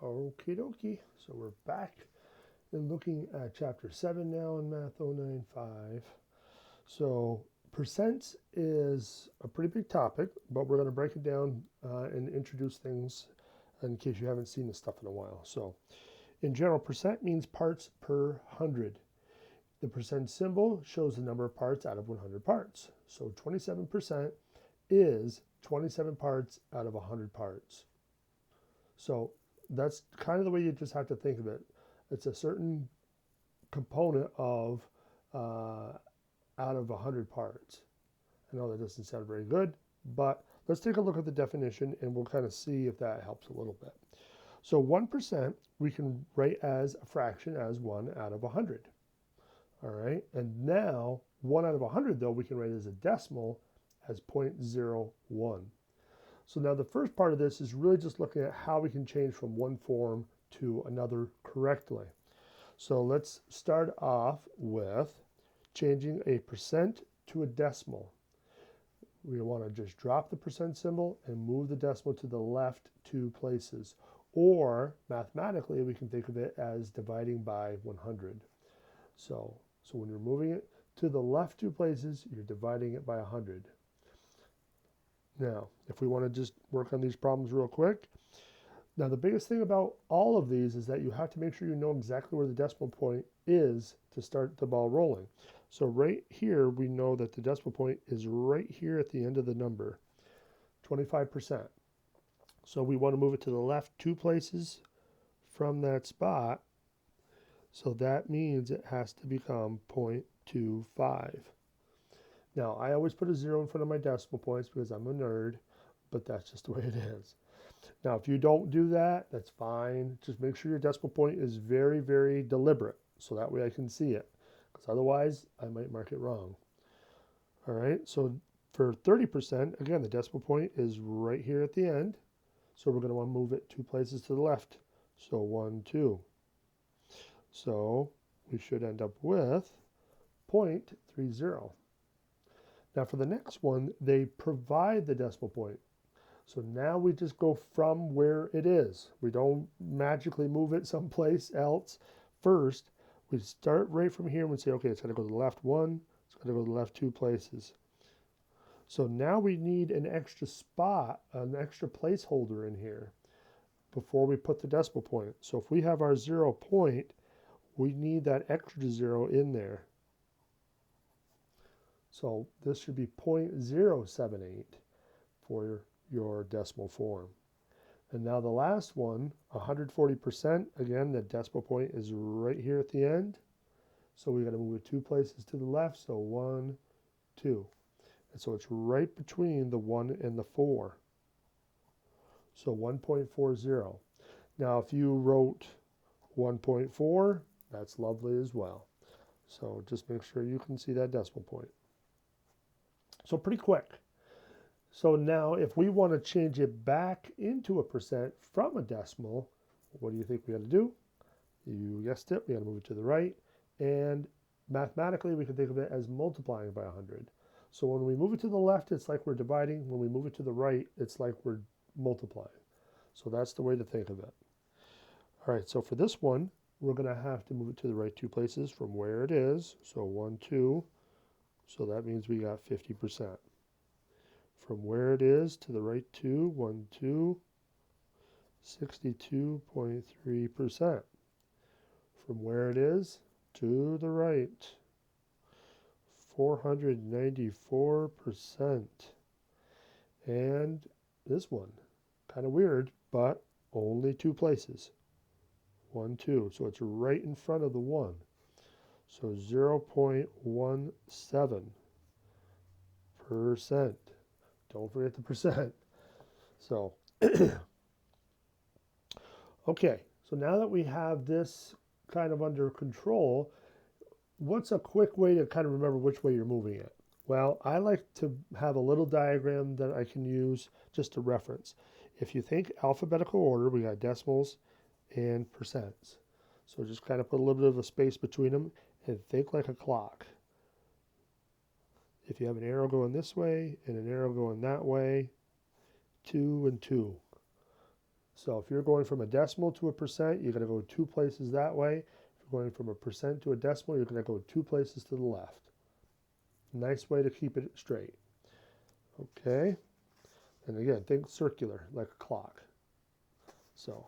Okie dokie. So we're back and looking at chapter 7 now in Math 095. So percents is a pretty big topic, but we're going to break it down and introduce things in case you haven't seen this stuff in a while. So in general, percent means parts per 100. The percent symbol shows the number of parts out of 100 parts. So 27% is 27 parts out of 100 parts. So that's kind of the way you just have to think of it. It's a certain component of out of 100 parts. I know that doesn't sound very good, but let's take a look at the definition and we'll kind of see if that helps a little bit. So 1% we can write as a fraction as 1 out of 100. All right, and now 1 out of 100 though we can write as a decimal as 0.01. So now the first part of this is really just looking at how we can change from one form to another correctly. So let's start off with changing a percent to a decimal. We want to just drop the percent symbol and move the decimal to the left 2 places. Or mathematically, we can think of it as dividing by 100. So when you're moving it to the left 2 places, you're dividing it by 100. Now, if we want to just work on these problems real quick. Now, the biggest thing about all of these is that you have to make sure you know exactly where the decimal point is to start the ball rolling. So right here, we know that the decimal point is right here at the end of the number, 25%. So we want to move it to the left 2 places from that spot. So that means it has to become 0.25. Now, I always put a 0 in front of my decimal points because I'm a nerd, but that's just the way it is. Now, if you don't do that, that's fine. Just make sure your decimal point is very, very deliberate, so that way I can see it, because otherwise I might mark it wrong. All right, so for 30%, again, the decimal point is right here at the end, so we're going to want to move it 2 places to the left. So 1, 2. So we should end up with 0.30. Now for the next one, they provide the decimal point. So now we just go from where it is. We don't magically move it someplace else. First, we start right from here and we say, okay, it's going to go to the left 1, it's going to go to the left 2 places. So now we need an extra spot, an extra placeholder in here before we put the decimal point. So if we have our 0 point, we need that extra 0 in there. So this should be 0.078 for your decimal form. And now the last one, 140%, again, the decimal point is right here at the end. So we got to move it 2 places to the left, so 1, 2. And so it's right between the 1 and the 4. So 1.40. Now if you wrote 1.4, that's lovely as well. So just make sure you can see that decimal point. So pretty quick. So now if we want to change it back into a percent from a decimal, what do you think we got to do? You guessed it, we got to move it to the right. And mathematically, we can think of it as multiplying by 100. So when we move it to the left, it's like we're dividing. When we move it to the right, it's like we're multiplying. So that's the way to think of it. All right, so for this one, we're going to have to move it to the right 2 places from where it is. So 1, 2. So that means we got 50%. From where it is to the right 2, 1, 2, 62.3%. From where it is to the right, 494%. And this one, kind of weird, but only 2 places. 1, 2. So it's right in front of the 1. So 0.17%. Don't forget the percent. So, okay. So now that we have this kind of under control, what's a quick way to kind of remember which way you're moving it? Well, I like to have a little diagram that I can use just to reference. If you think alphabetical order, we got decimals and percents. So just kind of put a little bit of a space between them and think like a clock. If you have an arrow going this way and an arrow going that way, 2 and 2. So if you're going from a decimal to a percent, you're going to go 2 places that way. If you're going from a percent to a decimal, you're going to go 2 places to the left. Nice way to keep it straight. Okay. And again, think circular, like a clock. So,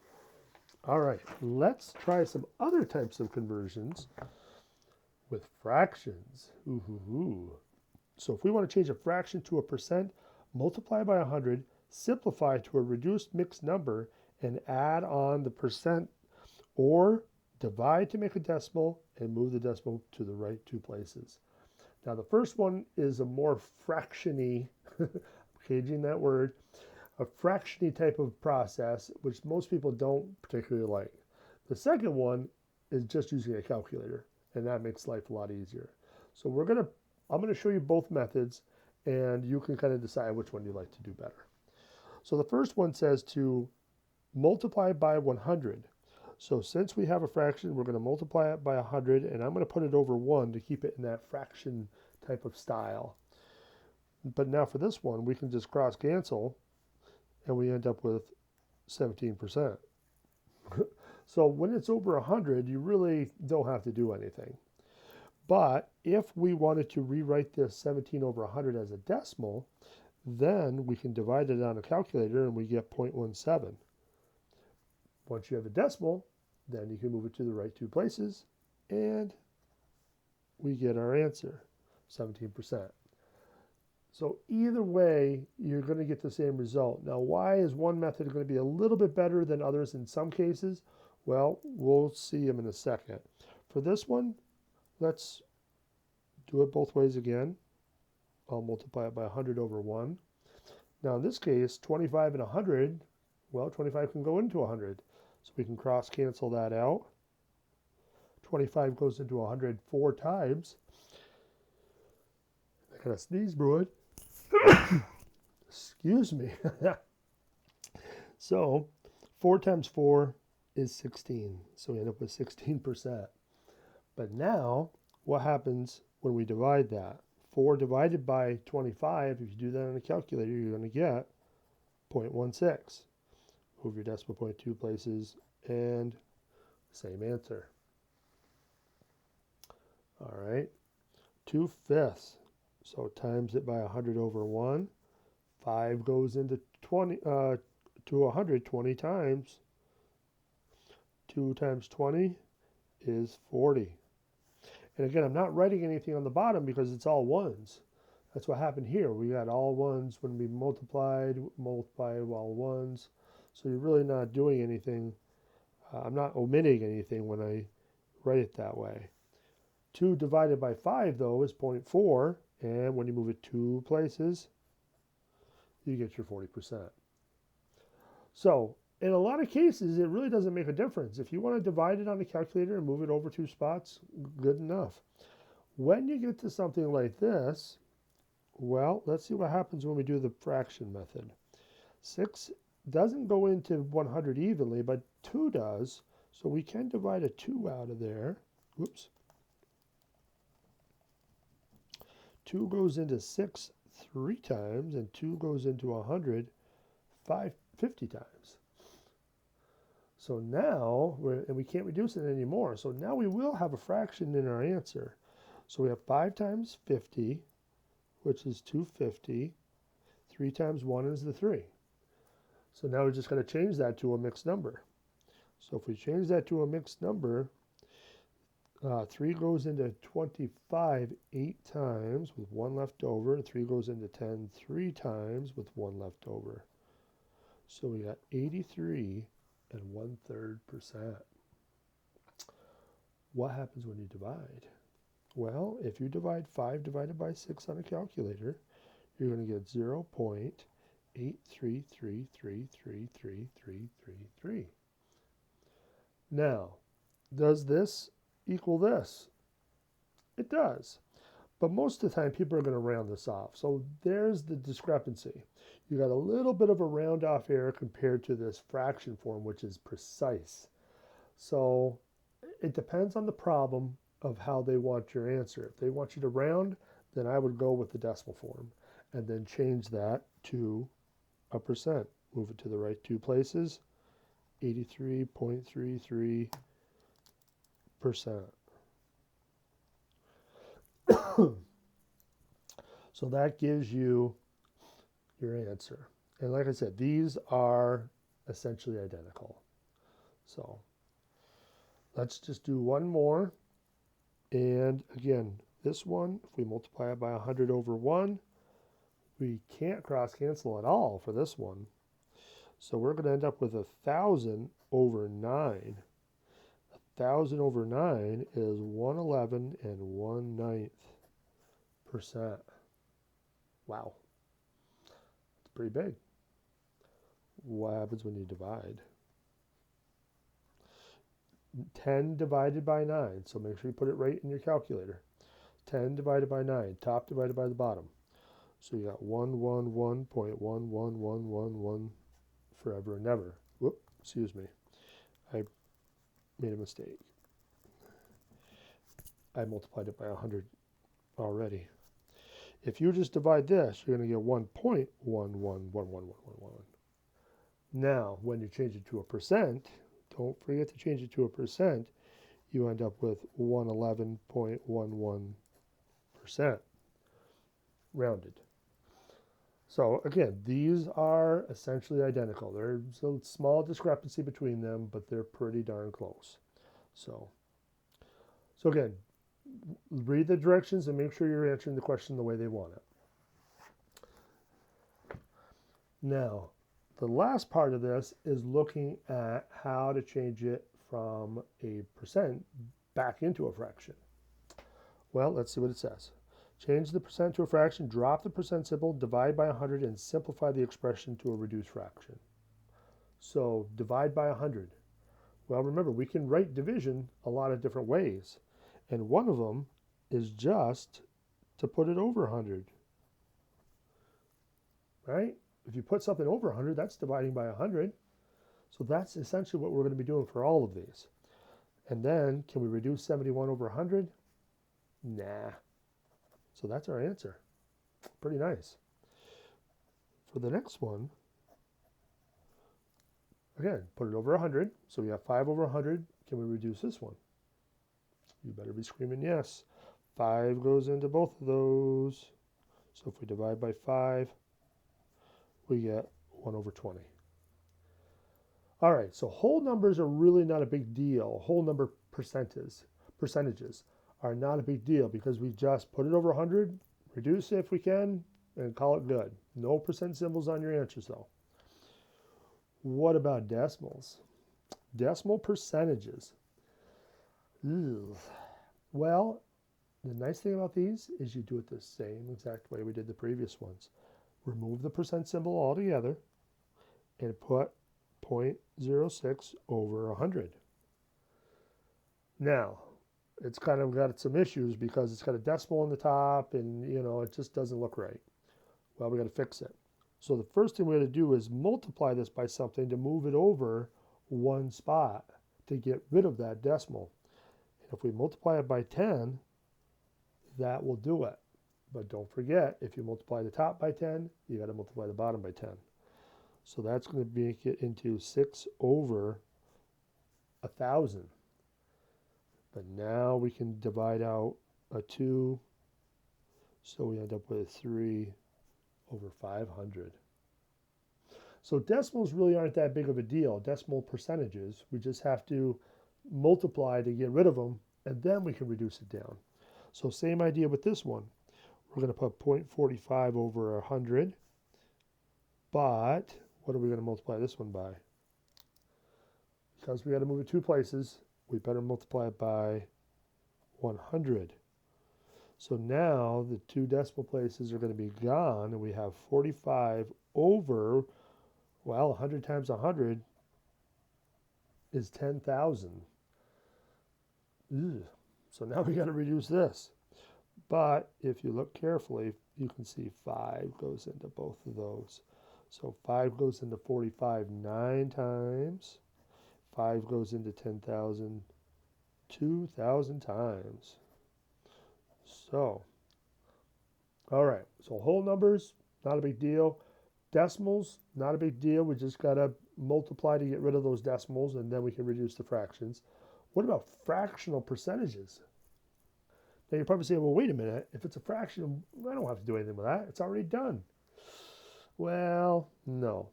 all right, let's try some other types of conversions with fractions. Ooh. So if we want to change a fraction to a percent, multiply by 100, simplify to a reduced mixed number, and add on the percent, or divide to make a decimal and move the decimal to the right 2 places. Now the first one is a more fractiony, caging that word, a fractiony type of process, which most people don't particularly like. The second one is just using a calculator, and that makes life a lot easier. So I'm gonna show you both methods, and you can kind of decide which one you like to do better. So the first one says to multiply by 100. So since we have a fraction, we're going to multiply it by 100, and I'm going to put it over 1 to keep it in that fraction type of style. But now for this one, we can just cross cancel, and we end up with 17%. So when it's over 100, you really don't have to do anything. But if we wanted to rewrite this 17 over 100 as a decimal, then we can divide it on a calculator and we get 0.17. Once you have a decimal, then you can move it to the right 2 places, and we get our answer, 17%. So either way, you're going to get the same result. Now, why is one method going to be a little bit better than others in some cases? Well, we'll see them in a second. For this one, let's do it both ways again. I'll multiply it by 100 over 1. Now, in this case, 25 and 100, well, 25 can go into 100. So we can cross cancel that out. 25 goes into 100 4 times. I got a sneeze brewing. Excuse me. So 4 times 4 is 16. So we end up with 16%. But now, what happens when we divide that? 4 divided by 25, if you do that on a calculator, you're going to get 0.16. Move your decimal point 2 places, and same answer. All right, 2/5. So times it by 100 over 1. 5 goes into 20 to 100 20 times. 2 times 20 is 40. And again, I'm not writing anything on the bottom because it's all ones. That's what happened here. We got all ones when we multiply all ones. So you're really not doing anything. I'm not omitting anything when I write it that way. 2 divided by 5, though, is 0.4. And when you move it 2 places, you get your 40%. So in a lot of cases, it really doesn't make a difference. If you want to divide it on a calculator and move it over 2 spots, good enough. When you get to something like this, well, let's see what happens when we do the fraction method. 6 doesn't go into 100 evenly, but 2 does. So we can divide a 2 out of there. Whoops. 2 goes into 6 3 times, and 2 goes into 100 50 times. So now, and we can't reduce it anymore. So now we will have a fraction in our answer. So we have 5 times 50, which is 250. 3 times 1 is the 3. So now we're just going to change that to a mixed number. So if we change that to a mixed number, 3 goes into 25 8 times with 1 left over, and 3 goes into 10 3 times with 1 left over. So we got 83 1/3%. What happens when you divide? Well, if you divide 5 divided by 6 on a calculator, you're going to get 0.833333333. Now, does this equal this? It does. But most of the time, people are going to round this off. So there's the discrepancy. You got a little bit of a round off error compared to this fraction form, which is precise. So it depends on the problem of how they want your answer. If they want you to round, then I would go with the decimal form and then change that to a percent. Move it to the right 2 places, 83.33%. So that gives you your answer. And like I said, these are essentially identical. So let's just do one more. And again, this one, if we multiply it by 100 over 1, we can't cross cancel at all for this one. So we're going to end up with 1,000 over 9. 1,000 over 9 is 111 and 1/9%. Wow. It's pretty big. What happens when you divide? 10 divided by 9. So make sure you put it right in your calculator. 10 divided by 9. Top divided by the bottom. So you got 111.11111 forever and ever. Whoop, excuse me. I made a mistake. I multiplied it by 100 already. If you just divide this, you're going to get 1.111111. Now, when you change it to a percent, don't forget to change it to a percent, you end up with 111.11% rounded. So again, these are essentially identical. There's a small discrepancy between them, but they're pretty darn close. So again, read the directions and make sure you're answering the question the way they want it. Now, the last part of this is looking at how to change it from a percent back into a fraction. Well, let's see what it says. Change the percent to a fraction, drop the percent symbol, divide by 100, and simplify the expression to a reduced fraction. So divide by 100. Well, remember, we can write division a lot of different ways. And one of them is just to put it over 100. Right? If you put something over 100, that's dividing by 100. So that's essentially what we're going to be doing for all of these. And then, can we reduce 71 over 100? Nah. So that's our answer. Pretty nice. For the next one, again, put it over 100. So we have 5 over 100. Can we reduce this one? You better be screaming yes. 5 goes into both of those. So if we divide by 5, we get 1 over 20. All right, so whole numbers are really not a big deal. Whole number percentages are not a big deal because we just put it over 100, reduce it if we can, and call it good. No percent symbols on your answers though. What about decimals? Decimal percentages. Ugh. Well, the nice thing about these is you do it the same exact way we did the previous ones. Remove the percent symbol altogether and put 0.06 over 100. Now, it's kind of got some issues because it's got a decimal on the top and, it just doesn't look right. Well, we got to fix it. So the first thing we got to do is multiply this by something to move it over one spot to get rid of that decimal. And if we multiply it by 10, that will do it. But don't forget, if you multiply the top by 10, you got to multiply the bottom by 10. So that's going to make it into 6 over 1,000. But now we can divide out a 2, so we end up with 3 over 500. So decimals really aren't that big of a deal, decimal percentages. We just have to multiply to get rid of them, and then we can reduce it down. So same idea with this one. We're going to put 0.45 over 100, but what are we going to multiply this one by? Because we got to move it 2 places, we better multiply it by 100. So now the 2 decimal places are going to be gone, and we have 45 over, well, 100 times 100 is 10,000. So now we got to reduce this. But if you look carefully, you can see 5 goes into both of those. So 5 goes into 45 9 times. 5 goes into 10,000 2,000 times. So, all right. So whole numbers, not a big deal. Decimals, not a big deal. We just got to multiply to get rid of those decimals, and then we can reduce the fractions. What about fractional percentages? Now you're probably saying, well, wait a minute. If it's a fraction, I don't have to do anything with that. It's already done. Well, no.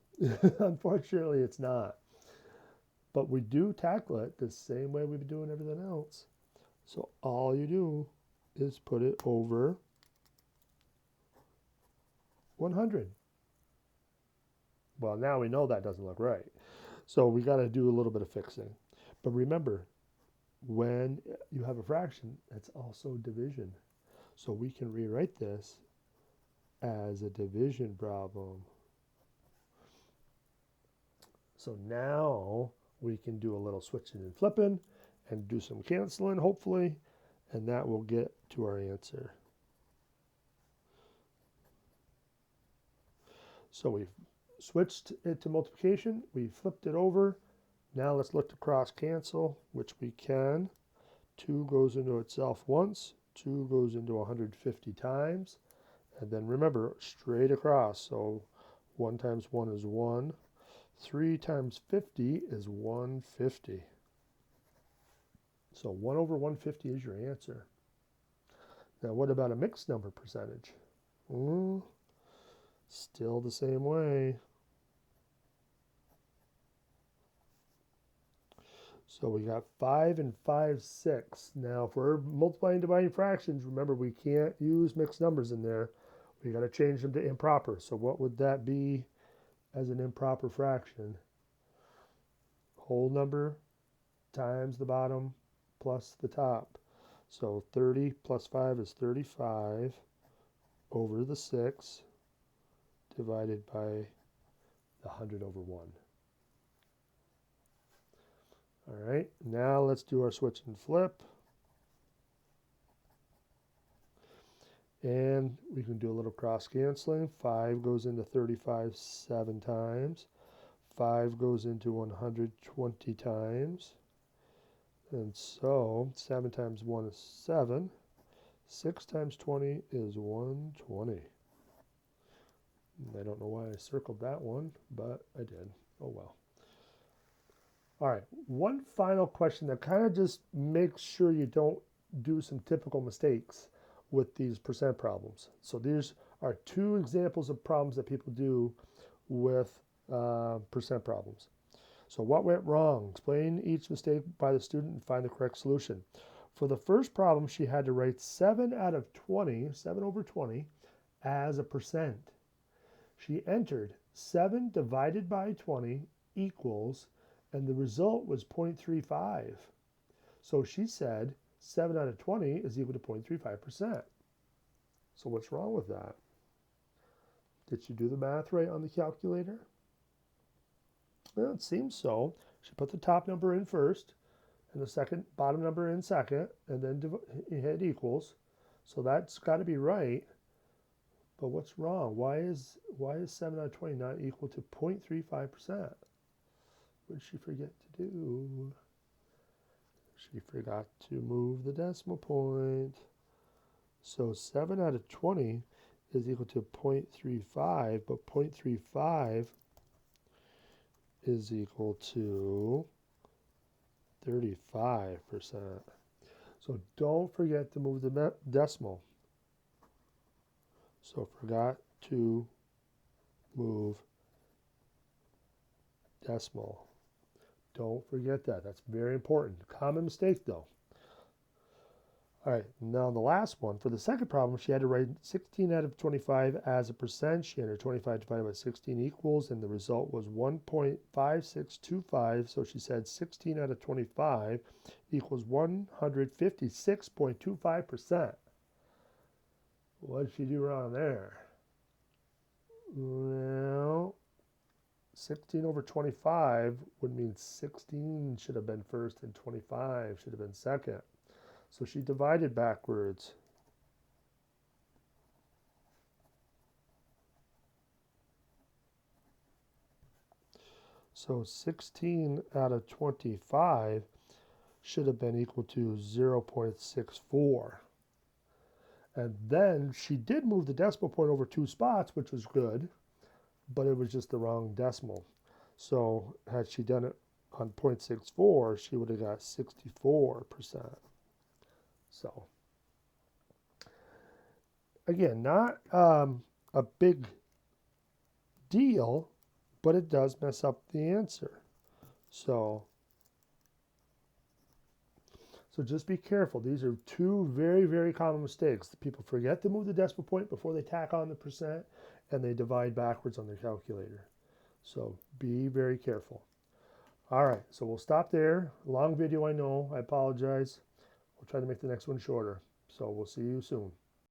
Unfortunately, it's not. But we do tackle it the same way we've been doing everything else. So all you do is put it over 100. Well, now we know that doesn't look right. So we got to do a little bit of fixing. But remember, when you have a fraction, it's also division. So we can rewrite this as a division problem. So now we can do a little switching and flipping and do some canceling, hopefully, and that will get to our answer. So we've switched it to multiplication, we flipped it over. Now let's look to cross cancel, which we can. 2 goes into itself once, 2 goes into 150 times, and then remember, straight across. So 1 times 1 is 1. 3 times 50 is 150. So 1 over 150 is your answer. Now what about a mixed number percentage? Still the same way. So we got 5 and 5, 6. Now if we're multiplying and dividing fractions, remember we can't use mixed numbers in there. We got to change them to improper. So what would that be as an improper fraction? Whole number times the bottom plus the top. So 30 plus 5 is 35 over the 6 divided by the 100 over 1. All right, now let's do our switch and flip. And we can do a little cross canceling. 5 goes into 35 7 times. 5 goes into 120 times. And so 7 times 1 is 7. 6 times 20 is 120. I don't know why I circled that one, but I did. Oh well. All right, one final question that kind of just makes sure you don't do some typical mistakes with these percent problems. So these are 2 examples of problems that people do with percent problems. So what went wrong? Explain each mistake by the student and find the correct solution. For the first problem, she had to write 7 out of 20, 7 over 20, as a percent. She entered 7 divided by 20 equals, and the result was 0.35. So she said 7 out of 20 is equal to 0.35%. So what's wrong with that? Did she do the math right on the calculator? Well, it seems so. She put the top number in first, and the bottom number in second, and then hit equals. So that's got to be right. But what's wrong? Why is 7 out of 20 not equal to 0.35%? What did she forget to do? She forgot to move the decimal point. So 7 out of 20 is equal to 0.35, but 0.35 is equal to 35%. So don't forget to move the decimal. So forgot to move decimal. Don't forget that. That's very important. Common mistake though. All right, now the last one. For the second problem, she had to write 16 out of 25 as a percent. She entered 25 divided by 16 equals, and the result was 1.5625. So she said 16 out of 25 equals 156.25%. What did she do wrong there? Well, 16 over 25 would mean 16 should have been first and 25 should have been second. So she divided backwards. So 16 out of 25 should have been equal to 0.64. And then she did move the decimal point over 2 spots, which was good, but it was just the wrong decimal. So had she done it on 0.64, she would have got 64%. So again, not a big deal, but it does mess up the answer. So just be careful. These are two very, very common mistakes. People forget to move the decimal point before they tack on the percent, and they divide backwards on their calculator. So be very careful. All right, so we'll stop there. Long video, I know. I apologize. We'll try to make the next one shorter. So we'll see you soon.